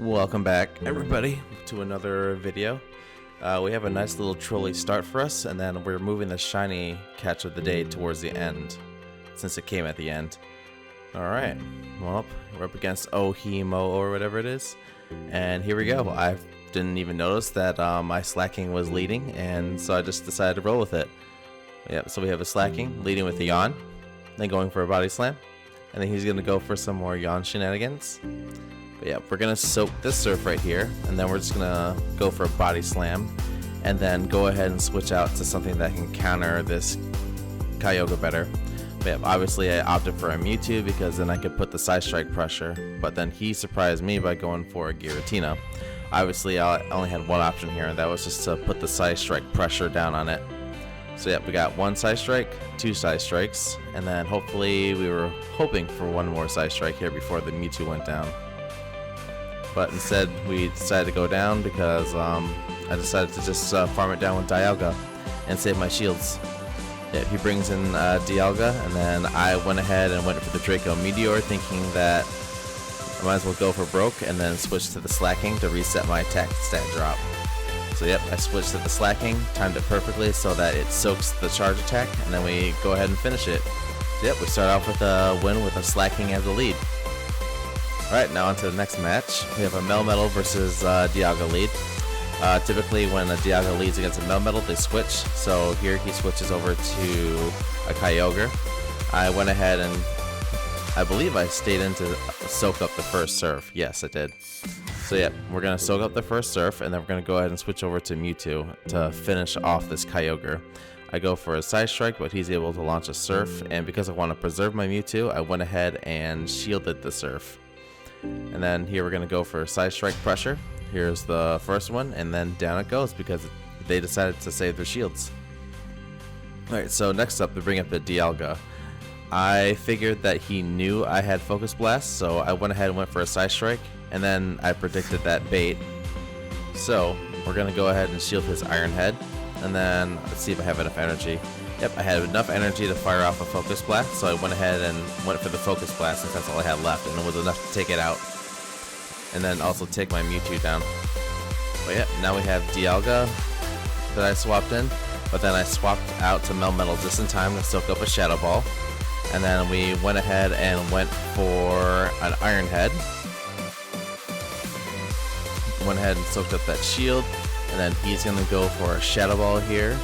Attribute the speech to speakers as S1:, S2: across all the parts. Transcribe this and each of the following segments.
S1: Welcome back, everybody, to another video. We have a nice little trolley start for us, and then we're moving the shiny catch of the day towards the end, since it came at the end. Alright, well, we're up against Ohimo or whatever it is, and here we go. I didn't even notice that my Slaking was leading, and so I just decided to roll with it. Yep, so we have a Slaking leading with the yawn, then going for a body slam, and then he's going to go for some more yawn shenanigans. But yeah, we're gonna soak this surf right here, and then we're just gonna go for a body slam, and then go ahead and switch out to something that can counter this Kyogre better. But yeah, obviously I opted for a Mewtwo because then I could put the side strike pressure, but then he surprised me by going for a Giratina. Obviously I only had one option here, and that was just to put the side strike pressure down on it. So yeah, we got one side strike, two side strikes, and then hopefully we were hoping for one more side strike here before the Mewtwo went down. But instead, we decided to go down because I decided to just farm it down with Dialga and save my shields. Yeah, he brings in Dialga, and then I went ahead and went for the Draco Meteor, thinking that I might as well go for broke and then switch to the Slaking to reset my attack stat drop. So yep, I switched to the Slaking, timed it perfectly so that it soaks the charge attack, and then we go ahead and finish it. So yep, we start off with a win with a Slaking as the lead. Alright, now on to the next match. We have a Melmetal versus Dialga lead. Typically when a Dialga leads against a Melmetal, they switch. So here he switches over to a Kyogre. I went ahead and I believe I stayed in to soak up the first surf. Yes, I did. So yeah, we're going to soak up the first surf, and then we're going to go ahead and switch over to Mewtwo to finish off this Kyogre. I go for a side strike, but he's able to launch a surf, and because I want to preserve my Mewtwo, I went ahead and shielded the surf. And then here we're going to go for side strike pressure. Here's the first one, and then down it goes because they decided to save their shields. Alright, so next up, we bring up the Dialga. I figured that he knew I had Focus Blast, so I went ahead and went for a side strike, and then I predicted that bait. So we're going to go ahead and shield his Iron Head, and then let's see if I have enough energy. Yep, I had enough energy to fire off a Focus Blast, so I went ahead and went for the Focus Blast since that's all I had left, and it was enough to take it out. And then also take my Mewtwo down. But yeah, now we have Dialga that I swapped in, but then I swapped out to Melmetal just in time to soak up a Shadow Ball. And then we went ahead and went for an Iron Head. Went ahead and soaked up that shield, and then he's going to go for a Shadow Ball here.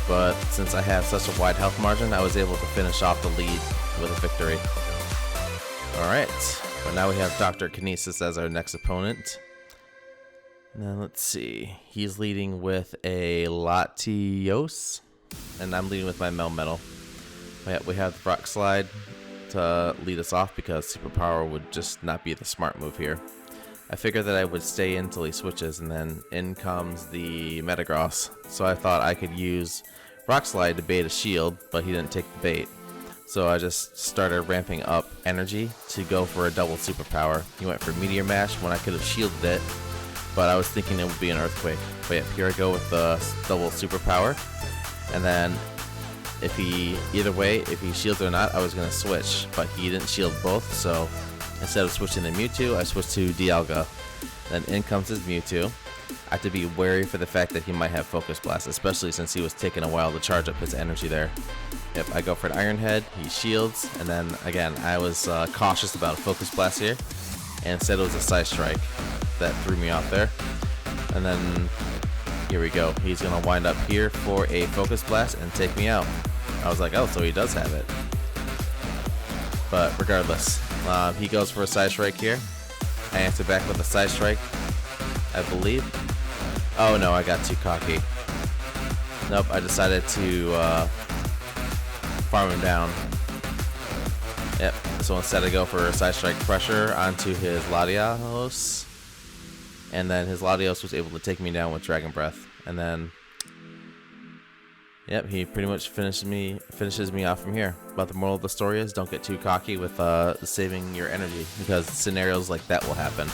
S1: But since I have such a wide health margin, I was able to finish off the lead with a victory. Alright, but now we have Dr. Kinesis as our next opponent. And then let's see, he's leading with a Latios, and I'm leading with my Melmetal. We have the Rock Slide to lead us off because Superpower would just not be the smart move here. I figured that I would stay in until he switches, and then in comes the Metagross. So I thought I could use Rock Slide to bait a shield, but he didn't take the bait. So I just started ramping up energy to go for a double Superpower. He went for Meteor Mash when I could have shielded it, but I was thinking it would be an Earthquake. But yeah, here I go with the double Superpower, and then either way, if he shields or not, I was going to switch, but he didn't shield both, so instead of switching to Mewtwo, I switched to Dialga. Then in comes his Mewtwo. I have to be wary for the fact that he might have Focus Blast, especially since he was taking a while to charge up his energy there. Yep, I go for an Iron Head, he shields, and then again, I was cautious about a Focus Blast here, and instead it was a Side Strike that threw me off there. And then here we go, he's going to wind up here for a Focus Blast and take me out. I was like, oh, so he does have it. But regardless, he goes for a Side Strike here. I answer back with a Side Strike, I believe. Oh no, I got too cocky. Nope, I decided to farm him down. Yep, so instead I go for a Side Strike pressure onto his Latios. And then his Latios was able to take me down with Dragon Breath. And then yep, he pretty much finishes me off from here. But the moral of the story is don't get too cocky with saving your energy, because scenarios like that will happen.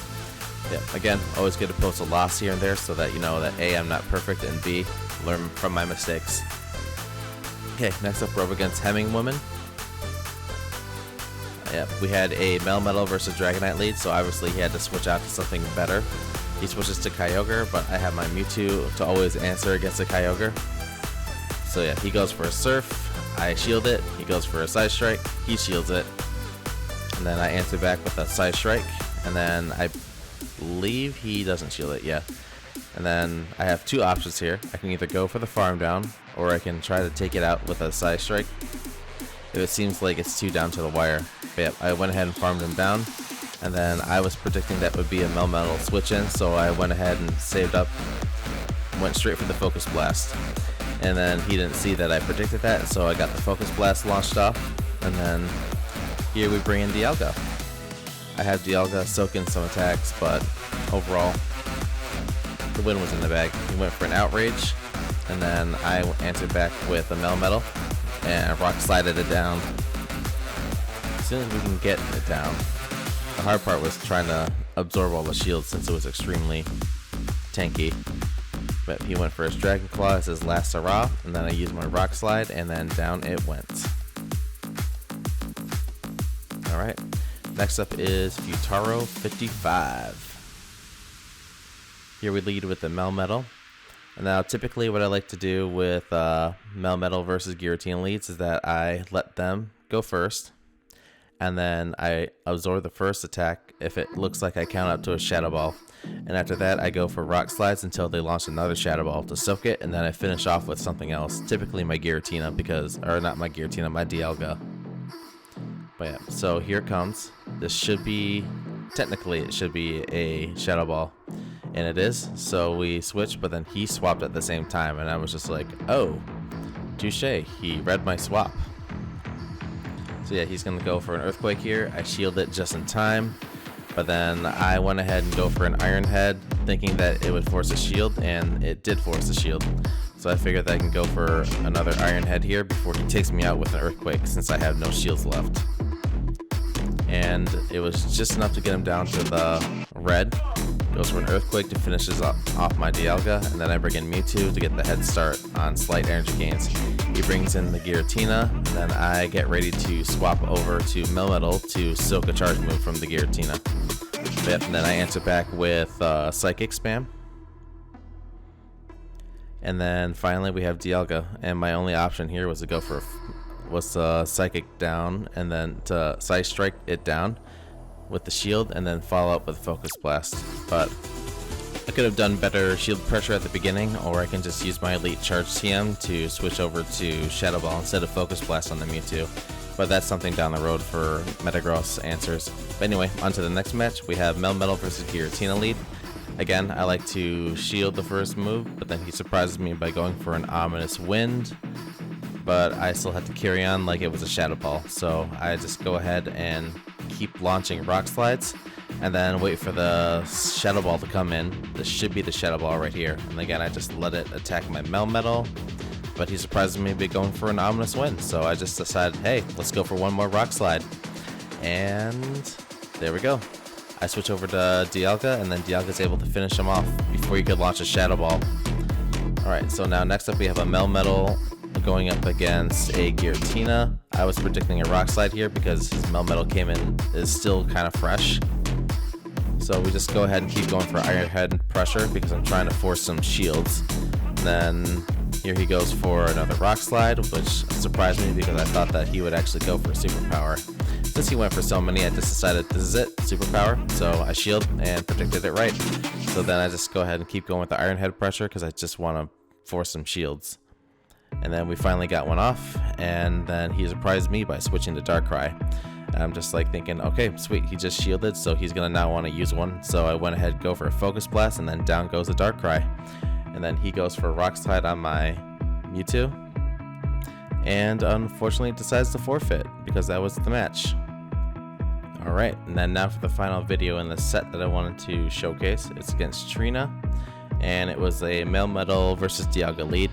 S1: Yeah, again, always good to post a loss here and there so that you know that A, I'm not perfect, and B, learn from my mistakes. Okay, next up we're up against Hemming Woman. Yep, we had a Melmetal versus Dragonite lead, so obviously he had to switch out to something better. He switches to Kyogre, but I have my Mewtwo to always answer against a Kyogre. So yeah, he goes for a Surf, I shield it. He goes for a Side Strike, he shields it. And then I answer back with a Side Strike, and then I believe he doesn't shield it, yeah. And then I have two options here. I can either go for the Farm Down, or I can try to take it out with a Side Strike if it seems like it's too down to the wire. But yeah, I went ahead and farmed him down, and then I was predicting that would be a Melmetal switch in, so I went ahead and saved up, went straight for the Focus Blast. And then he didn't see that I predicted that, so I got the Focus Blast launched off, and then here we bring in Dialga. I have Dialga soak in some attacks, but overall, the win was in the bag. He went for an Outrage, and then I answered back with a Melmetal, and Rock Slided it down. As soon as we can get it down. The hard part was trying to absorb all the shields since it was extremely tanky. But he went for his Dragon Claw as his last hurrah, and then I used my Rock Slide, and then down it went. Alright, next up is Yutaro 55. Here we lead with the Melmetal. And now typically what I like to do with Melmetal versus Giratina leads is that I let them go first, and then I absorb the first attack if it looks like I count up to a Shadow Ball. And after that I go for Rock Slides until they launch another Shadow Ball to soak it, and then I finish off with something else, typically my Giratina, or not my Giratina, my Dialga. But yeah, so here it comes. This should be, technically it should be a Shadow Ball. And it is, so we switched, but then he swapped at the same time, and I was just like, oh, touche, he read my swap. So yeah, he's going to go for an Earthquake here. I shield it just in time, but then I went ahead and go for an Iron Head, thinking that it would force a shield, and it did force a shield. So I figured that I can go for another Iron Head here before he takes me out with an Earthquake, since I have no shields left. And it was just enough to get him down to the red. Goes for an Earthquake to finish off my Dialga, and then I bring in Mewtwo to get the head start on slight energy gains. He brings in the Giratina, and then I get ready to swap over to Melmetal to soak a charge move from the Giratina. And then I answer back with Psychic Spam. And then finally we have Dialga, and my only option here was to go for Psychic down, and then to Side Strike it down with the shield, and then follow up with Focus Blast. But I could have done better shield pressure at the beginning, or I can just use my Elite Charge TM to switch over to Shadow Ball instead of Focus Blast on the Mewtwo. But that's something down the road for Metagross answers. But anyway, on to the next match. We have Melmetal versus Giratina lead. Again, I like to shield the first move, but then he surprises me by going for an Ominous Wind. But I still had to carry on like it was a Shadow Ball, so I just go ahead and keep launching Rock Slides, and then wait for the Shadow Ball to come in. This should be the Shadow Ball right here. And again, I just let it attack my Melmetal, but he surprises me by going for an Ominous Wind, so I just decided, hey, let's go for one more Rock Slide. And there we go. I switch over to Dialga, and then Dialga's able to finish him off before he could launch a Shadow Ball. Alright, so now next up we have a Melmetal going up against a Giratina. I was predicting a Rock Slide here because his Melmetal came in, is still kind of fresh. So we just go ahead and keep going for Iron Head pressure because I'm trying to force some shields. And then here he goes for another Rock Slide, which surprised me because I thought that he would actually go for a Superpower. Since he went for so many, I just decided this is it, Superpower. So I shield and predicted it right. So then I just go ahead and keep going with the Iron Head pressure because I just want to force some shields. And then we finally got one off, and then he surprised me by switching to Darkrai. And I'm just like thinking, okay, sweet, he just shielded, so he's gonna now want to use one. So I went ahead and go for a Focus Blast, and then down goes the Darkrai. And then he goes for a Rock Slide on my Mewtwo, and unfortunately decides to forfeit because that was the match. Alright, and then now for the final video in the set that I wanted to showcase. It's against Trina, and it was a Melmetal versus Dialga lead.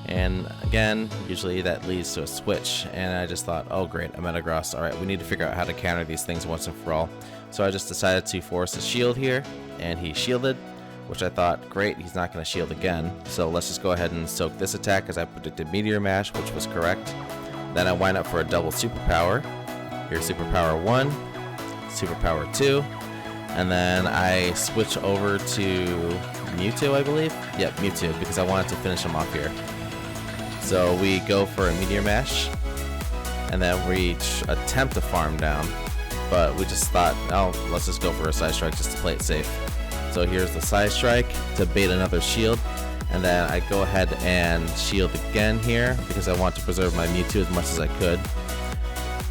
S1: And again, usually that leads to a switch, and I just thought, oh great, a Metagross. Alright, we need to figure out how to counter these things once and for all. So I just decided to force a shield here, and he shielded, which I thought, great, he's not going to shield again. So let's just go ahead and soak this attack, as I predicted Meteor Mash, which was correct. Then I wind up for a double Superpower, Here's Superpower 1, Superpower 2, and then I switch over to Mewtwo, I believe? Yep, Mewtwo, because I wanted to finish him off here. So we go for a Meteor Mash, and then we attempt to farm down, but we just thought, oh, let's just go for a Side Strike just to play it safe. So here's the Side Strike to bait another shield, and then I go ahead and shield again here because I want to preserve my Mewtwo as much as I could.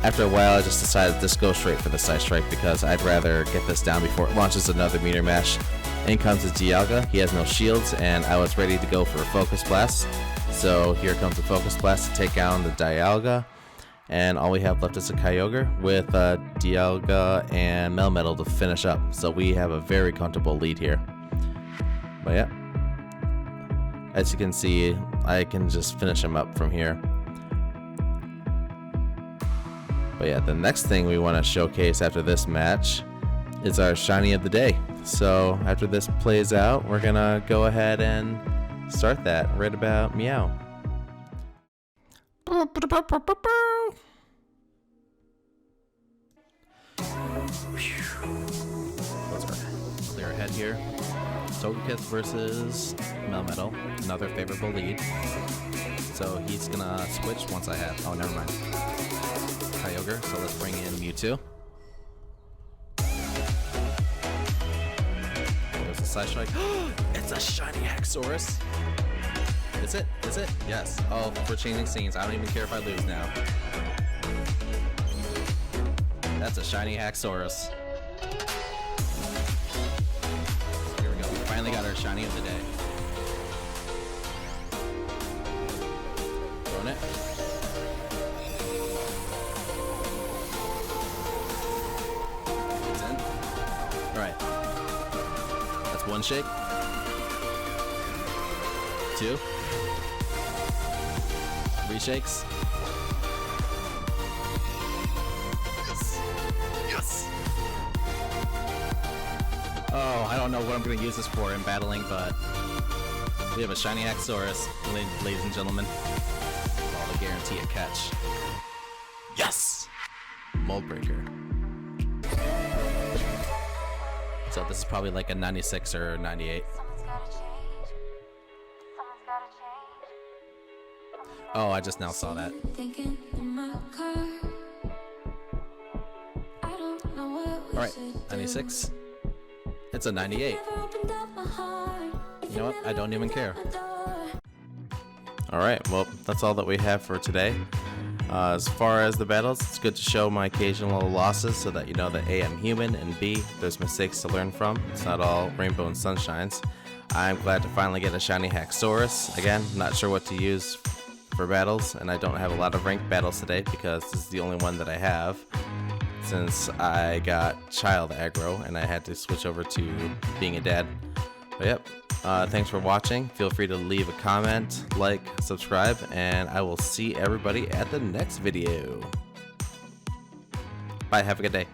S1: After a while, I just decided to just go straight for the Side Strike because I'd rather get this down before it launches another Meteor Mash. In comes his Dialga. He has no shields, and I was ready to go for a Focus Blast. So here comes the Focus Blast to take down the Dialga. And all we have left is a Kyogre with Dialga and Melmetal to finish up. So we have a very comfortable lead here. But yeah, as you can see, I can just finish him up from here. But yeah, the next thing we want to showcase after this match is our shiny of the day. So after this plays out, we're gonna go ahead and start that right about meow. Let's clear ahead here. Togekiss versus Melmetal, another favorable lead. So he's gonna switch once I have. Oh, never mind. Kyogre. So let's bring in Mewtwo. There's a Side Strike. It's a shiny Haxorus. Is it? Is it? Yes. Oh, we're changing scenes. I don't even care if I lose now. That's a shiny Haxorus. Here we go. We finally got our shiny of the day. Throwing it. It's in. Alright. That's one shake. 2. 3 shakes. Yes. Yes. Oh, I don't know what I'm going to use this for in battling, but we have a shiny Haxorus, ladies and gentlemen. I'll guarantee a catch. Yes! Mold Breaker. So this is probably like a 96 or 98. Oh, I just now saw that. Alright, 96. It's a 98. You know what? I don't even care. Alright, well, that's all that we have for today. As far as the battles, it's good to show my occasional losses so that you know that A, I'm human, and B, there's mistakes to learn from. It's not all rainbow and sunshines. I'm glad to finally get a shiny Haxorus. Again, not sure what to use for battles, and I don't have a lot of ranked battles today because this is the only one that I have since I got child aggro and I had to switch over to being a dad. But yep, thanks for watching. Feel free to leave a comment, like, subscribe, and I will see everybody at the next video. Bye, have a good day.